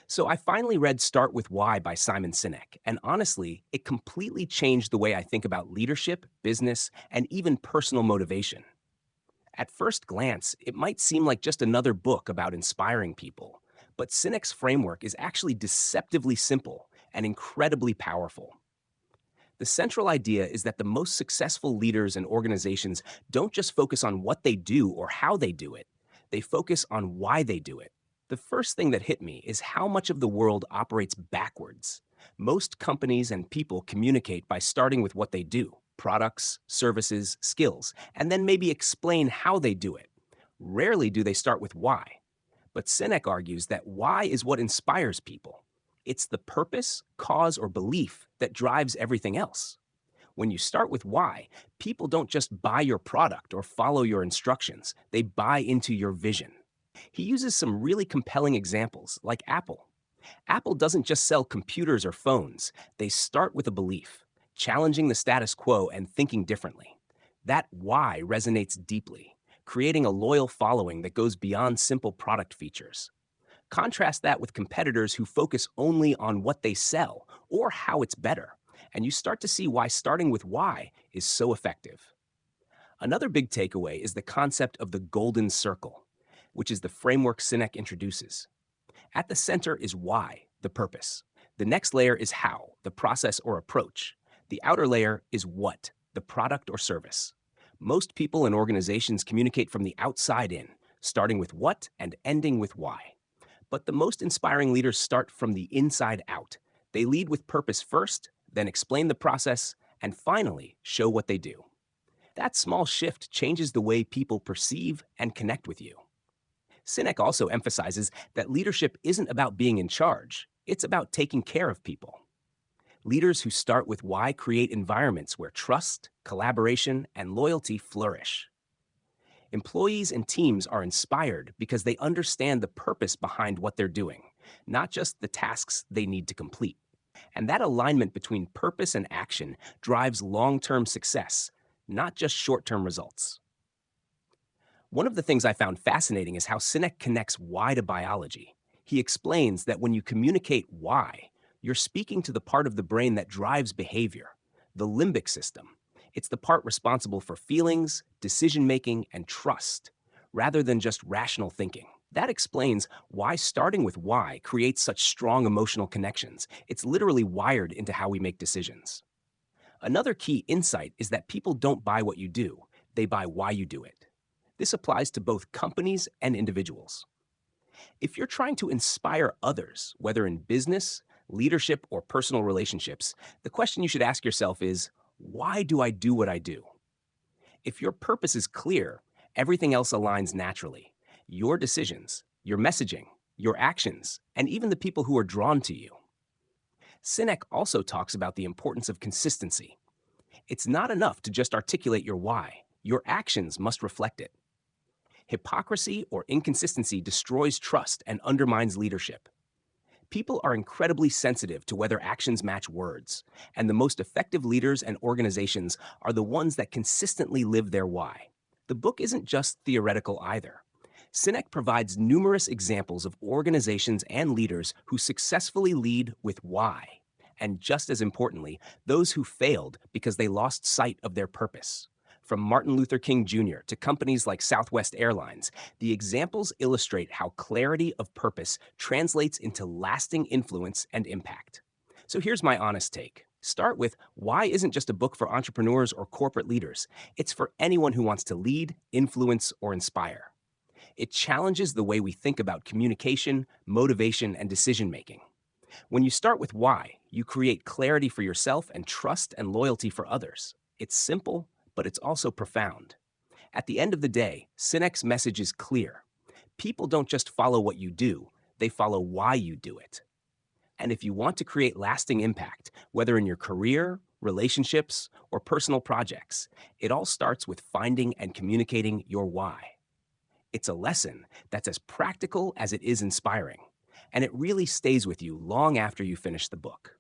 So I finally read Start With Why by Simon Sinek, and honestly, it completely changed the way I think about leadership, business, and even personal motivation. At first glance, it might seem like just another book about inspiring people, but Sinek's framework is actually deceptively simple and incredibly powerful. The central idea is that the most successful leaders and organizations don't just focus on what they do or how they do it, they focus on why they do it. The first thing that hit me is how much of the world operates backwards. Most companies and people communicate by starting with what they do products, services, skills, and then maybe explain how they do it. Rarely do they start with why. But Sinek argues that why is what inspires people. It's the purpose, cause, or belief that drives everything else. When you start with why, people don't just buy your product or follow your instructions, they buy into your vision. He uses some really compelling examples, like Apple. Apple doesn't just sell computers or phones, they start with a belief, challenging the status quo and thinking differently. That why resonates deeply, creating a loyal following that goes beyond simple product features. Contrast that with competitors who focus only on what they sell or how it's better, and you start to see why starting with why is so effective. Another big takeaway is the concept of the golden circle, which is the framework Sinek introduces. At the center is why, the purpose. The next layer is how, the process or approach. The outer layer is what, the product or service. Most people and organizations communicate from the outside in, starting with what and ending with why. But the most inspiring leaders start from the inside out. They lead with purpose first, then explain the process, and finally show what they do. That small shift changes the way people perceive and connect with you. Sinek also emphasizes that leadership isn't about being in charge, it's about taking care of people. Leaders who start with why create environments where trust, collaboration, and loyalty flourish. Employees and teams are inspired because they understand the purpose behind what they're doing, not just the tasks they need to complete. And that alignment between purpose and action drives long term success, not just short term results. One of the things I found fascinating is how Sinek connects why to biology. He explains that when you communicate why, you're speaking to the part of the brain that drives behavior, the limbic system. It's the part responsible for feelings, decision making, and trust, rather than just rational thinking. That explains why starting with why creates such strong emotional connections. It's literally wired into how we make decisions. Another key insight is that people don't buy what you do, they buy why you do it. This applies to both companies and individuals. If you're trying to inspire others, whether in business, leadership, or personal relationships, the question you should ask yourself is, why do I do what I do? If your purpose is clear, everything else aligns naturally. Your decisions, your messaging, your actions, and even the people who are drawn to you. Sinek also talks about the importance of consistency. It's not enough to just articulate your why. Your actions must reflect it. Hypocrisy or inconsistency destroys trust and undermines leadership. People are incredibly sensitive to whether actions match words, and the most effective leaders and organizations are the ones that consistently live their why. The book isn't just theoretical either. Sinek provides numerous examples of organizations and leaders who successfully lead with why, and just as importantly, those who failed because they lost sight of their purpose. From Martin Luther King Jr. to companies like Southwest Airlines, the examples illustrate how clarity of purpose translates into lasting influence and impact. So here's my honest take. Start with why isn't just a book for entrepreneurs or corporate leaders. It's for anyone who wants to lead, influence, or inspire. It challenges the way we think about communication, motivation, and decision making. When you start with why, you create clarity for yourself and trust and loyalty for others. It's simple, but it's also profound. At the end of the day, Sinek's message is clear. People don't just follow what you do, they follow why you do it. And if you want to create lasting impact, whether in your career, relationships, or personal projects, it all starts with finding and communicating your why. It's a lesson that's as practical as it is inspiring, and it really stays with you long after you finish the book.